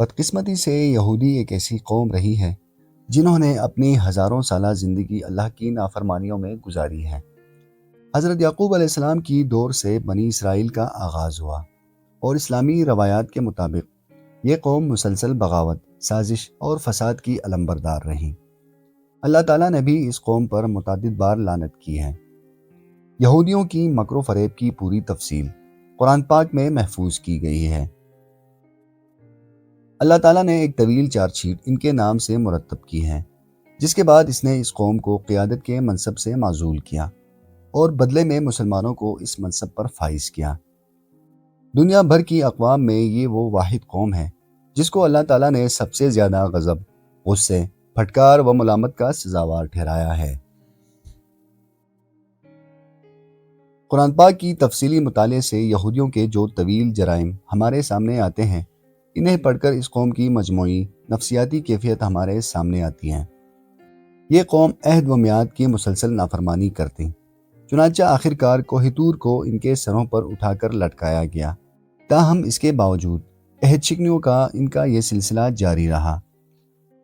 بدقسمتی سے یہودی ایک ایسی قوم رہی ہے جنہوں نے اپنی ہزاروں سالہ زندگی اللہ کی نافرمانیوں میں گزاری ہے۔ حضرت یعقوب علیہ السلام کی دور سے بنی اسرائیل کا آغاز ہوا اور اسلامی روایات کے مطابق یہ قوم مسلسل بغاوت، سازش اور فساد کی علمبردار رہی۔ اللہ تعالیٰ نے بھی اس قوم پر متعدد بار لعنت کی ہے۔ یہودیوں کی مکر و فریب کی پوری تفصیل قرآن پاک میں محفوظ کی گئی ہے۔ اللہ تعالیٰ نے ایک طویل چارج شیٹ ان کے نام سے مرتب کی ہے، جس کے بعد اس نے اس قوم کو قیادت کے منصب سے معزول کیا اور بدلے میں مسلمانوں کو اس منصب پر فائز کیا۔ دنیا بھر کی اقوام میں یہ وہ واحد قوم ہے جس کو اللہ تعالیٰ نے سب سے زیادہ غضب، غصے، پھٹکار و ملامت کا سزاوار ٹھہرایا ہے۔ قرآن پاک کی تفصیلی مطالعے سے یہودیوں کے جو طویل جرائم ہمارے سامنے آتے ہیں، انہیں پڑھ کر اس قوم کی مجموعی نفسیاتی کیفیت ہمارے سامنے آتی ہے۔ یہ قوم عہد و میعاد کی مسلسل نافرمانی کرتی، چنانچہ آخرکار کوہ طور کو ان کے سروں پر اٹھا کر لٹکایا گیا۔ تاہم اس کے باوجود عہد شکنیوں کا ان کا یہ سلسلہ جاری رہا۔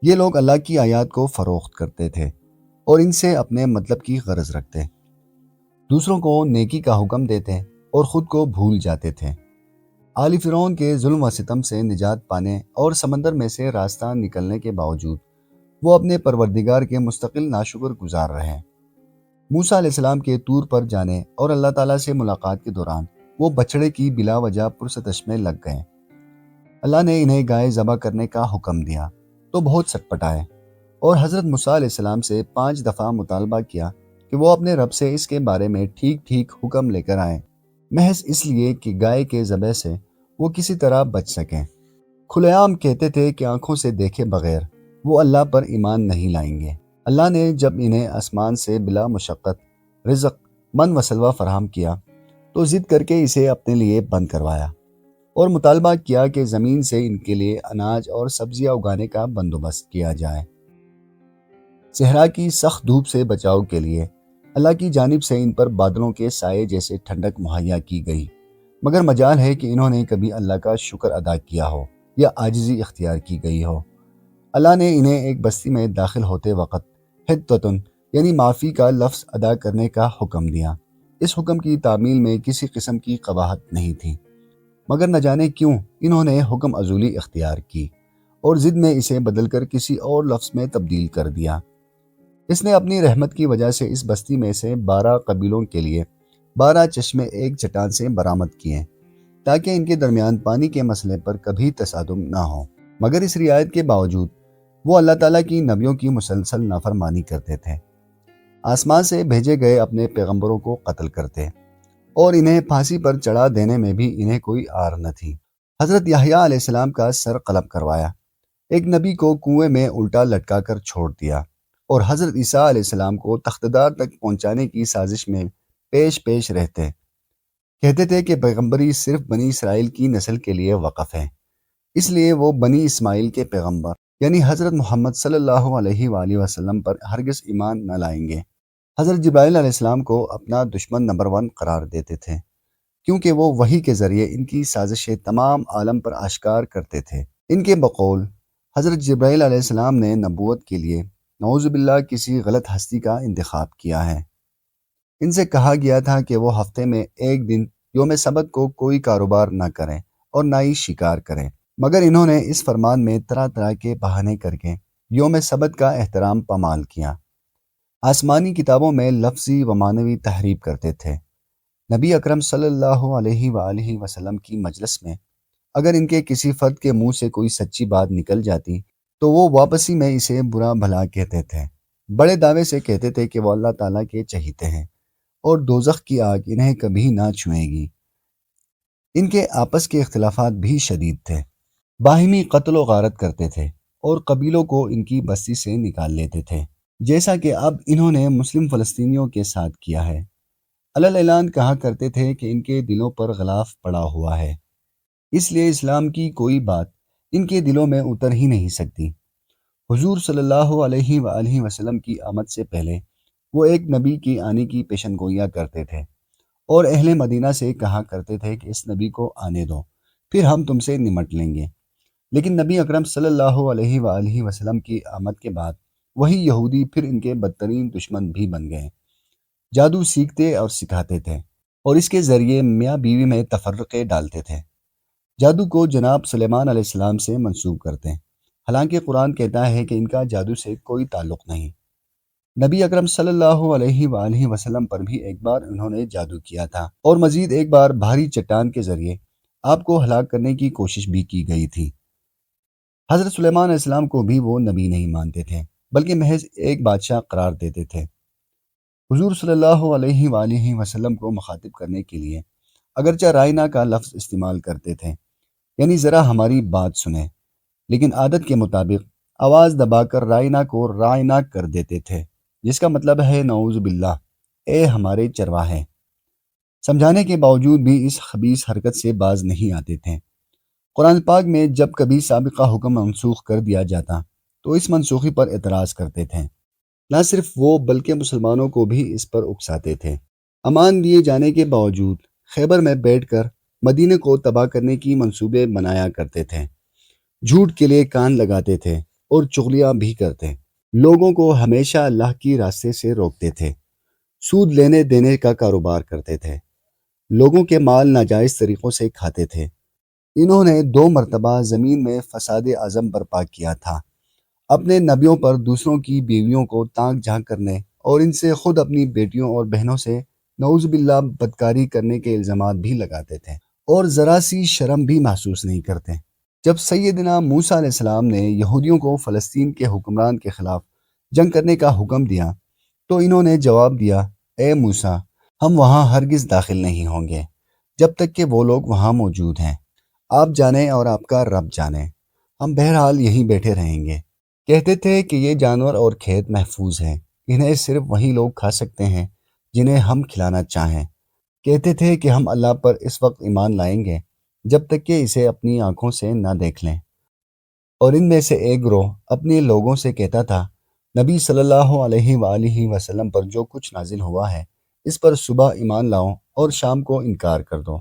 یہ لوگ اللہ کی آیات کو فروخت کرتے تھے اور ان سے اپنے مطلب کی غرض رکھتے، دوسروں کو نیکی کا حکم دیتے اور خود کو بھول جاتے تھے۔ آل فرعون کے ظلم و ستم سے نجات پانے اور سمندر میں سے راستہ نکلنے کے باوجود وہ اپنے پروردگار کے مستقل ناشکر گزار رہے۔ موسیٰ علیہ السلام کے طور پر جانے اور اللہ تعالیٰ سے ملاقات کے دوران وہ بچڑے کی بلا وجہ پرستش میں لگ گئے۔ اللہ نے انہیں گائے ذبح کرنے کا حکم دیا تو بہت سٹپٹائے اور حضرت موسیٰ علیہ السلام سے 5 دفعہ مطالبہ کیا کہ وہ اپنے رب سے اس کے بارے میں ٹھیک ٹھیک حکم لے کر آئیں، محض اس لیے کہ گائے کے ذبح سے وہ کسی طرح بچ سکیں۔ کھلے عام کہتے تھے کہ آنکھوں سے دیکھے بغیر وہ اللہ پر ایمان نہیں لائیں گے۔ اللہ نے جب انہیں آسمان سے بلا مشقت رزق، من و سلوہ فراہم کیا تو ضد کر کے اسے اپنے لیے بند کروایا اور مطالبہ کیا کہ زمین سے ان کے لیے اناج اور سبزیاں اگانے کا بندوبست کیا جائے۔ صحرا کی سخت دھوپ سے بچاؤ کے لیے اللہ کی جانب سے ان پر بادلوں کے سائے جیسے ٹھنڈک مہیا کی گئی، مگر مجال ہے کہ انہوں نے کبھی اللہ کا شکر ادا کیا ہو یا عاجزی اختیار کی گئی ہو۔ اللہ نے انہیں ایک بستی میں داخل ہوتے وقت حدتن یعنی معافی کا لفظ ادا کرنے کا حکم دیا۔ اس حکم کی تعمیل میں کسی قسم کی قباحت نہیں تھی، مگر نہ جانے کیوں انہوں نے حکم عزولی اختیار کی اور ضد میں اسے بدل کر کسی اور لفظ میں تبدیل کر دیا۔ اس نے اپنی رحمت کی وجہ سے اس بستی میں سے 12 قبیلوں کے لیے 12 چشمے ایک چٹان سے برآمد کیے تاکہ ان کے درمیان پانی کے مسئلے پر کبھی تصادم نہ ہو، مگر اس رعایت کے باوجود وہ اللہ تعالیٰ کی نبیوں کی مسلسل نافرمانی کرتے تھے، آسمان سے بھیجے گئے اپنے پیغمبروں کو قتل کرتے اور انہیں پھانسی پر چڑھا دینے میں بھی انہیں کوئی آر نہ تھی۔ حضرت یحییٰ علیہ السلام کا سر قلم کروایا، ایک نبی کو کنویں میں الٹا لٹکا کر چھوڑ دیا اور حضرت عیسیٰ علیہ السلام کو تختدار تک پہنچانے کی سازش میں پیش رہتے، کہتے تھے کہ پیغمبری صرف بنی اسرائیل کی نسل کے لیے وقف ہے، اس لیے وہ بنی اسماعیل کے پیغمبر یعنی حضرت محمد صلی اللہ علیہ وآلہ وسلم پر ہرگز ایمان نہ لائیں گے۔ حضرت جبرائیل علیہ السلام کو اپنا دشمن نمبر 1 قرار دیتے تھے، کیونکہ وہ وحی کے ذریعے ان کی سازشیں تمام عالم پر آشکار کرتے تھے۔ ان کے بقول حضرت جبرائیل علیہ السلام نے نبوت کے لیے نعوذ باللہ کسی غلط ہستی کا انتخاب کیا ہے۔ ان سے کہا گیا تھا کہ وہ ہفتے میں ایک دن یوم سبت کو کوئی کاروبار نہ کریں اور نہ ہی شکار کریں، مگر انہوں نے اس فرمان میں طرح طرح کے بہانے کر کے یوم سبت کا احترام پامال کیا۔ آسمانی کتابوں میں لفظی و معنوی تحریف کرتے تھے۔ نبی اکرم صلی اللہ علیہ وآلہ وسلم کی مجلس میں اگر ان کے کسی فرد کے منہ سے کوئی سچی بات نکل جاتی تو وہ واپسی میں اسے برا بھلا کہتے تھے، بڑے دعوے سے کہتے تھے کہ وہ اللہ تعالیٰ کے چہیتے ہیں اور دوزخ کی آگ انہیں کبھی نہ چھوئے گی۔ ان کے آپس کے اختلافات بھی شدید تھے، باہمی قتل و غارت کرتے تھے اور قبیلوں کو ان کی بستی سے نکال لیتے تھے، جیسا کہ اب انہوں نے مسلم فلسطینیوں کے ساتھ کیا ہے۔ علل اعلان کہا کرتے تھے کہ ان کے دلوں پر غلاف پڑا ہوا ہے، اس لیے اسلام کی کوئی بات ان کے دلوں میں اتر ہی نہیں سکتی۔ حضور صلی اللہ علیہ وآلہ وسلم کی آمد سے پہلے وہ ایک نبی کی آنے کی پیشن گوئیاں کرتے تھے اور اہل مدینہ سے کہا کرتے تھے کہ اس نبی کو آنے دو، پھر ہم تم سے نمٹ لیں گے۔ لیکن نبی اکرم صلی اللہ علیہ وآلہ وسلم کی آمد کے بعد وہی یہودی پھر ان کے بدترین دشمن بھی بن گئے۔ جادو سیکھتے اور سکھاتے تھے اور اس کے ذریعے میاں بیوی میں تفرقے ڈالتے تھے۔ جادو کو جناب سلیمان علیہ السلام سے منسوب کرتے ہیں، حالانکہ قرآن کہتا ہے کہ ان کا جادو سے کوئی تعلق نہیں۔ نبی اکرم صلی اللہ علیہ وآلہ وسلم پر بھی ایک بار انہوں نے جادو کیا تھا، اور مزید ایک بار بھاری چٹان کے ذریعے آپ کو ہلاک کرنے کی کوشش بھی کی گئی تھی۔ حضرت سلیمان علیہ السلام کو بھی وہ نبی نہیں مانتے تھے، بلکہ محض ایک بادشاہ قرار دیتے تھے۔ حضور صلی اللہ علیہ وآلہ وسلم کو مخاطب کرنے کے لیے اگرچہ رائنا کا لفظ استعمال کرتے تھے، یعنی ذرا ہماری بات سنیں، لیکن عادت کے مطابق آواز دبا کر رائنا کو رائنا کر دیتے تھے، جس کا مطلب ہے نعوذ باللہ، اے ہمارے چرواہے۔ سمجھانے کے باوجود بھی اس خبیث حرکت سے باز نہیں آتے تھے۔ قرآن پاک میں جب کبھی سابقہ حکم منسوخ کر دیا جاتا تو اس منسوخی پر اعتراض کرتے تھے۔ نہ صرف وہ بلکہ مسلمانوں کو بھی اس پر اکساتے تھے۔ امان دیے جانے کے باوجود خیبر میں بیٹھ کر مدینے کو تباہ کرنے کی منصوبے بنایا کرتے تھے، جھوٹ کے لیے کان لگاتے تھے اور چغلیاں بھی کرتے، لوگوں کو ہمیشہ اللہ کی راستے سے روکتے تھے، سود لینے دینے کا کاروبار کرتے تھے، لوگوں کے مال ناجائز طریقوں سے کھاتے تھے۔ انہوں نے 2 مرتبہ زمین میں فساد اعظم برپا کیا تھا، اپنے نبیوں پر دوسروں کی بیویوں کو تانک جھانک کرنے اور ان سے خود اپنی بیٹیوں اور بہنوں سے نعوذ باللہ بدکاری کرنے کے الزامات بھی لگاتے تھے، اور ذرا سی شرم بھی محسوس نہیں کرتے۔ جب سیدنا موسیٰ علیہ السلام نے یہودیوں کو فلسطین کے حکمران کے خلاف جنگ کرنے کا حکم دیا تو انہوں نے جواب دیا، اے موسیٰ، ہم وہاں ہرگز داخل نہیں ہوں گے جب تک کہ وہ لوگ وہاں موجود ہیں، آپ جانیں اور آپ کا رب جانے، ہم بہرحال یہیں بیٹھے رہیں گے۔ کہتے تھے کہ یہ جانور اور کھیت محفوظ ہیں، انہیں صرف وہی لوگ کھا سکتے ہیں جنہیں ہم کھلانا چاہیں۔ کہتے تھے کہ ہم اللہ پر اس وقت ایمان لائیں گے جب تک کہ اسے اپنی آنکھوں سے نہ دیکھ لیں۔ اور ان میں سے ایک گروہ اپنے لوگوں سے کہتا تھا، نبی صلی اللہ علیہ وآلہ وسلم پر جو کچھ نازل ہوا ہے اس پر صبح ایمان لاؤ اور شام کو انکار کر دو۔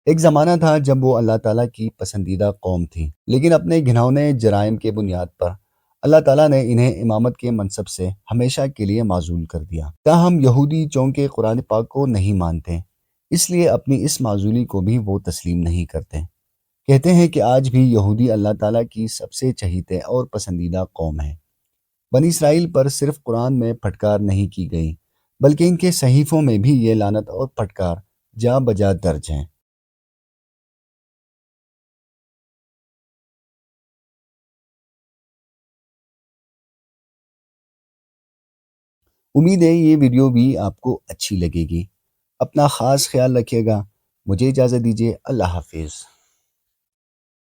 ایک زمانہ تھا جب وہ اللہ تعالیٰ کی پسندیدہ قوم تھی، لیکن اپنے گھناؤنے جرائم کے بنیاد پر اللہ تعالیٰ نے انہیں امامت کے منصب سے ہمیشہ کے لیے معزول کر دیا۔ تاہم یہودی چونکہ قرآن پاک کو نہیں مانتے، اس لیے اپنی اس معزولی کو بھی وہ تسلیم نہیں کرتے۔ کہتے ہیں کہ آج بھی یہودی اللہ تعالیٰ کی سب سے چہیتے اور پسندیدہ قوم ہے۔ بنی اسرائیل پر صرف قرآن میں پھٹکار نہیں کی گئی، بلکہ ان کے صحیفوں میں بھی یہ لعنت اور پھٹکار جا بجا درج ہیں۔ امید ہے یہ ویڈیو بھی آپ کو اچھی لگے گی۔ اپنا خاص خیال رکھیے گا۔ مجھے اجازت دیجیے، اللہ حافظ۔